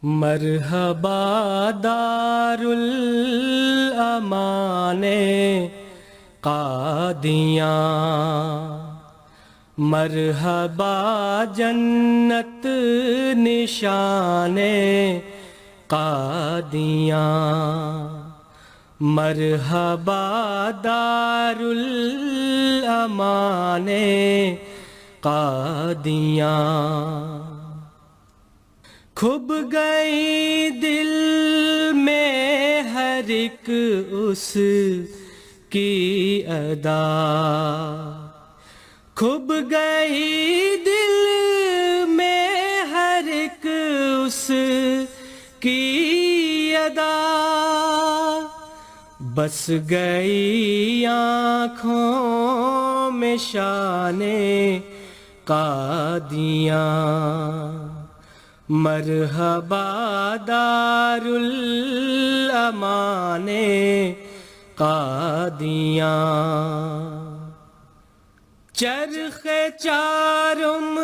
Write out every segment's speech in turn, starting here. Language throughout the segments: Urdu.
مرحبا دار الامان قادیاں، مرحبا جنت نشان قادیاں، مرحبا دار الامان قادیاں۔ کھب گئی دل میں ہر ایک اس کی ادا، کھب گئی دل میں ہر ایک اس کی ادا، بس گئی آنکھوں میں شان قادیاں، مرحبا دار الامان قادیاں۔ چرخ چارم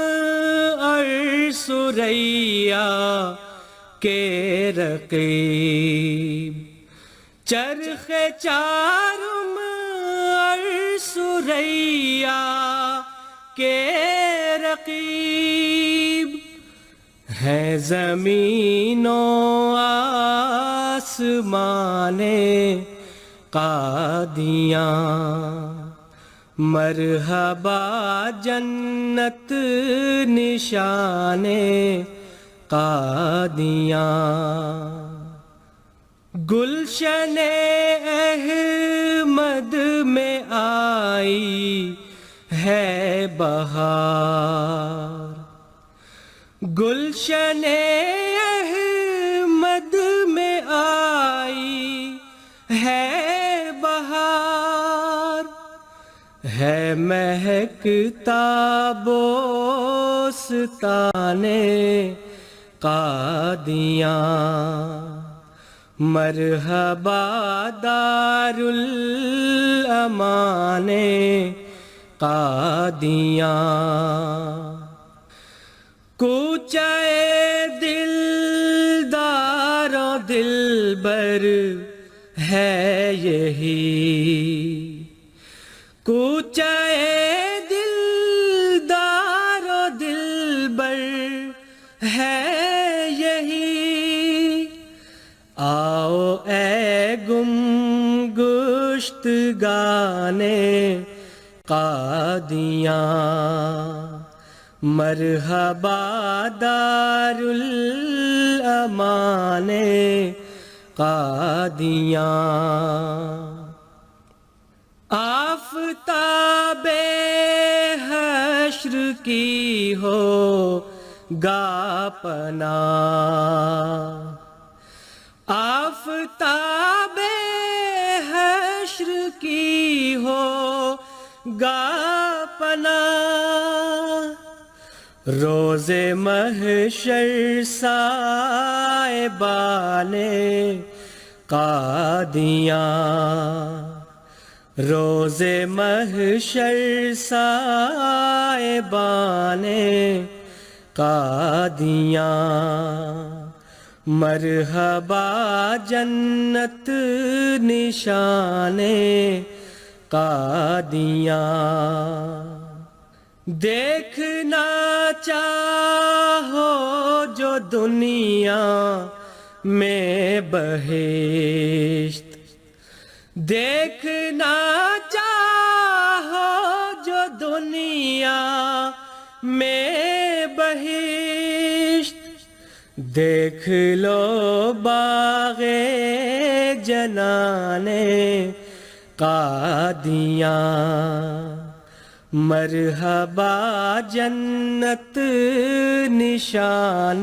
اور ثریا کے رقیب، چرخ چارم اور ثریا کے رقیب، ہے زمین و آسمان قادیاں، مرحبا جنت نشان قادیاں۔ گلشن احمد میں آئی ہے بہار، گلشن احمد میں آئی ہے بہار، ہے مہکتا بوستان قادیاں، مرحبا دار الامان قادیاں۔ کوچہ دلدار و دلبر ہے یہی، کوچہ دلدار و دلبر ہے یہی، آؤ اے گم گشتگان قادیاں، مرحبا دار الامان قادیاں۔ آفتاب حشر کی ہو گا پناہ، آفتاب حشر کی ہو گا پناہ، روز محشر سائبان قادیاں، روز محشر سائبان قادیاں، مرحبا جنت نشان قادیاں۔ دیکھنا چاہو جو دنیا میں بہشت، دیکھنا چاہو جو دنیا میں بہشت، دیکھ لو باغ جنان قادیاں، مرحبا جنت نشان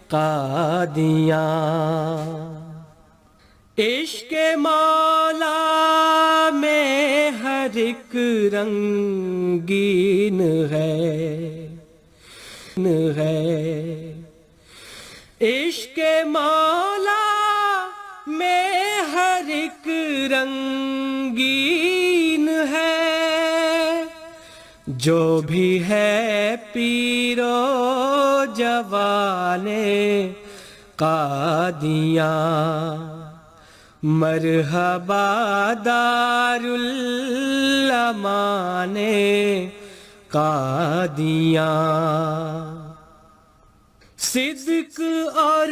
قادیاں۔ عشق مولا میں ہر ایک رنگین ہے، عشق مولا میں ہر ایک رنگین ہے، جو بھی ہے پیرو جوانے قادیاں، مرحبا دار الامان قادیاں۔ صدق اور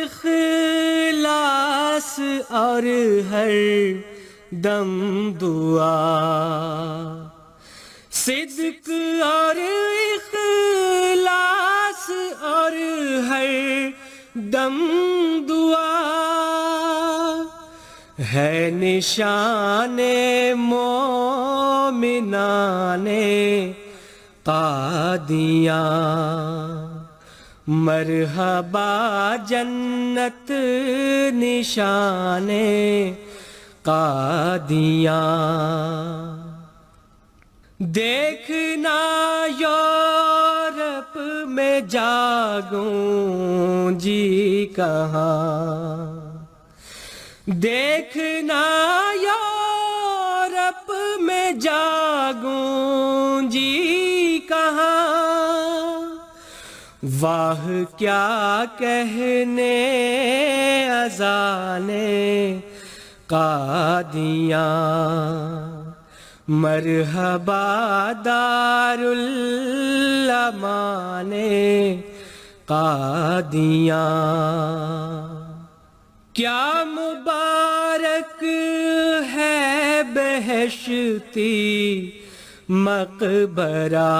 اخلاص اور ہر دم دعا، صدق اور اخلاص اور ہر دم دعا ہے نشان مومنان قادیاں۔ مرحبا جنت نشان قادیاں۔ دیکھنا یورپ میں جاگوں جی کہاں، دیکھنا یورپ میں جاگوں جی کہاں، واہ کیا کہنے اذان قادیاں۔ مرحبا دار الامان قادیاں۔ کیا مبارک ہے بہشتی مقبرہ،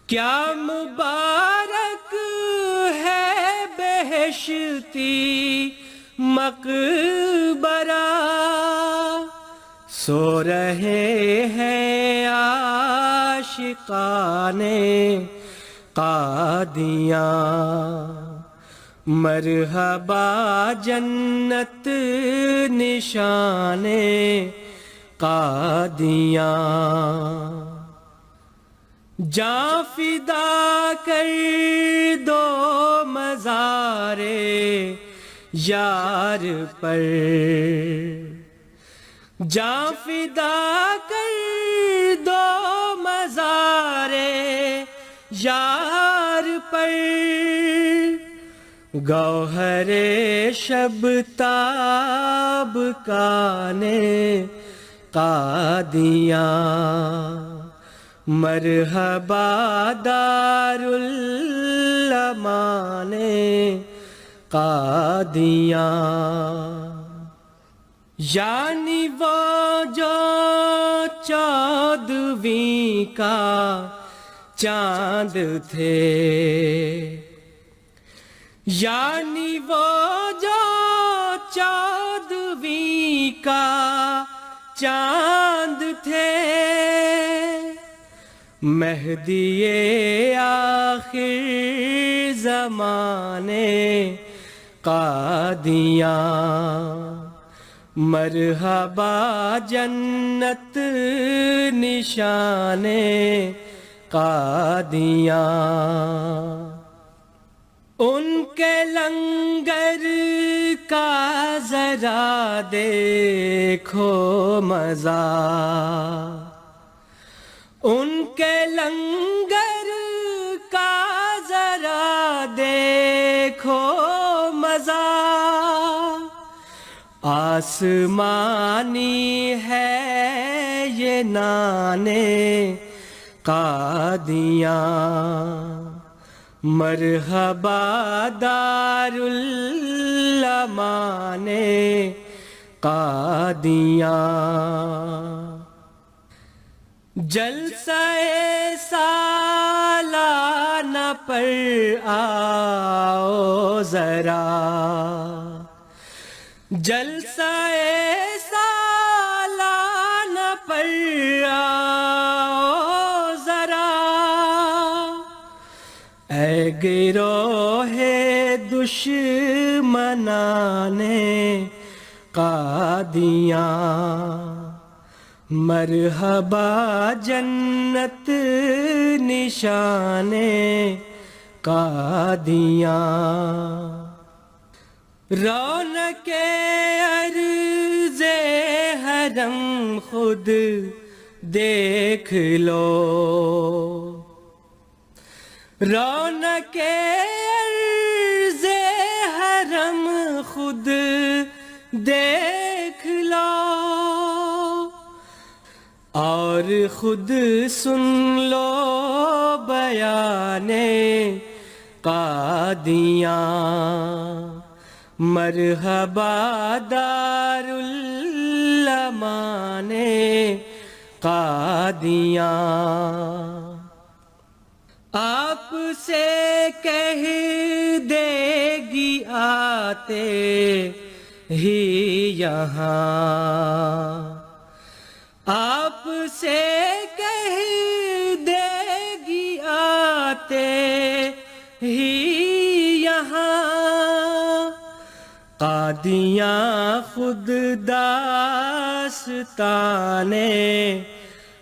کیا مبارک ہے بہشتی مقبرہ، سو رہے ہیں عاشقان قادیاں۔ مرحبا جنت نشان قادیاں۔ جاں فدا کر دو مزار یار پر، جاں فدا کر دو مزار یار پر، گوہر شب تاب کان قادیاں۔ مرحبا دار الامان قادیاں۔ یعنی وہ جو 14ویں کا چاند تھے، یعنی وہ جو 14ویں کا چاند تھے، مہدی آخر زمانے قادیاں۔ مرحبا جنت نشان قادیاں۔ ان کے لنگر کا ذرا دیکھو مزہ، ان کے لنگر کا ذرا دیکھو مزہ، آسمانی ہے یہ نان قادیاں۔ مرحبا دار الامان قادیاں۔ جلسہ سالانہ پر آؤ ذرا، جلسہ سالانہ پر آؤ ذرا، اے گروہ دشمنان قادیاں۔ مرحبا جنت نشان قادیاں۔ رونق عرض حرم خود دیکھ لو رونق عرض حرم خود دیکھ لو اور خود سن لو بیان قادیاں مرحبا دار الامان قادیاں آپ سے کہہ دے گی آتے ہی یہاں آپ سے کہہ دے گی آتے ہی یہاں قادیاں خود داستان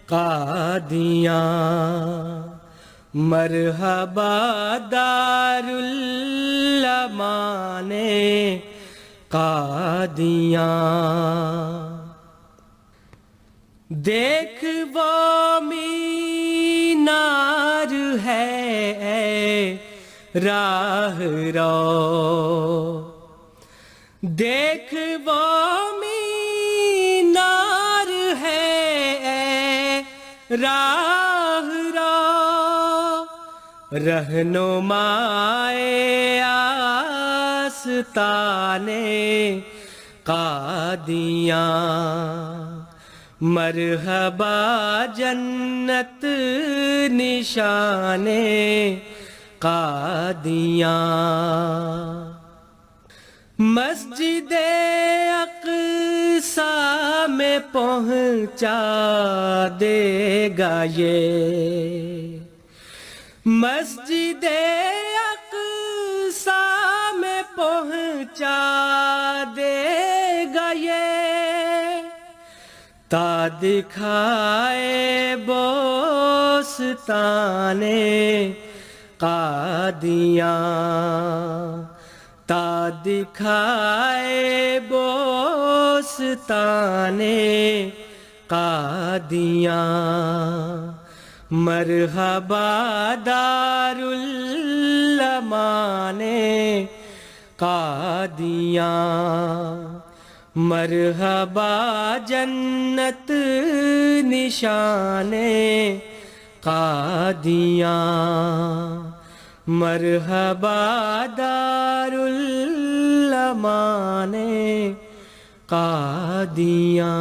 قادیاں مرحبا دار الامان قادیاں دیکھ وہ مینار ہے اے راہ رو دیکھ وہ مینار ہے اے راہ رو رہنمائے آستان قادیاں مرحبا جنت نشان قادیاں مسجد اقصی میں پہنچا دے گا یہ مسجد اقصی میں پہنچا دے گا یہ تا دکھائے بوستان قادیاں تا دکھائے بوستان قادیاں مرحبا دار الامان قادیاں مرحبا جنت نشان قادیاں مرحبا دار الامان قادیاں